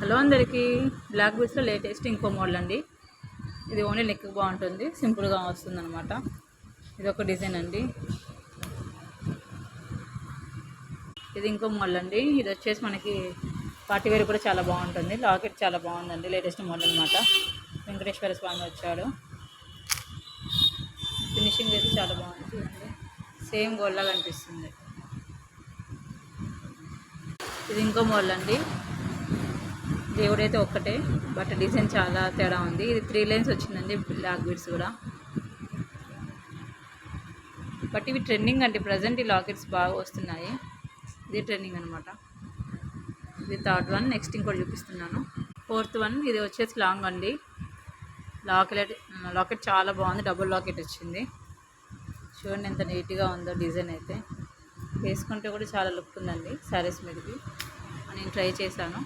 Hello అందరికీ, black బీడ్స్లో latest ఇంకో model అండి. ఇది ఓన్లీ నెక్ బాగుంటుంది, సింపుల్గా వస్తుంది అనమాట. ఇది ఒక డిజైన్ అండి. ఇది ఇంకో మోడల్ అండి. ఇది వచ్చేసి మనకి పార్టీ వేర్ కూడా చాలా బాగుంటుంది. లాకెట్ చాలా బాగుందండి, లేటెస్ట్ మోడల్ అనమాట. వెంకటేశ్వర స్వామి వచ్చాడు. ఫినిషింగ్ అయితే చాలా బాగుంటుంది, సేమ్ గోల్డ్ లాగా అనిపిస్తుంది. ఇది ఇంకో మోడల్ అండి. దేవుడైతే ఒక్కటే, బట్ డిజైన్ చాలా తేడా ఉంది. ఇది 3 లైన్స్ వచ్చిందండి, బ్లాక్ బీడ్స్ కూడా. బట్ ఇవి ట్రెండింగ్ అండి, ప్రజెంట్ ఈ లాకెట్స్ బాగా వస్తున్నాయి. ఇది ట్రెండింగ్ అనమాట. ఇది థర్డ్ వన్. నెక్స్ట్ ఇంకోటి చూపిస్తున్నాను. Fourth one. ఇది వచ్చేసి లాంగ్ అండి. లాకెట్ చాలా బాగుంది, డబుల్ లాకెట్ వచ్చింది. చూడండి ఎంత నీట్గా ఉందో డిజైన్ అయితే. వేసుకుంటే కూడా చాలా లుక్ ఉందండి శారీస్ మీదకి. నేను ట్రై చేశాను.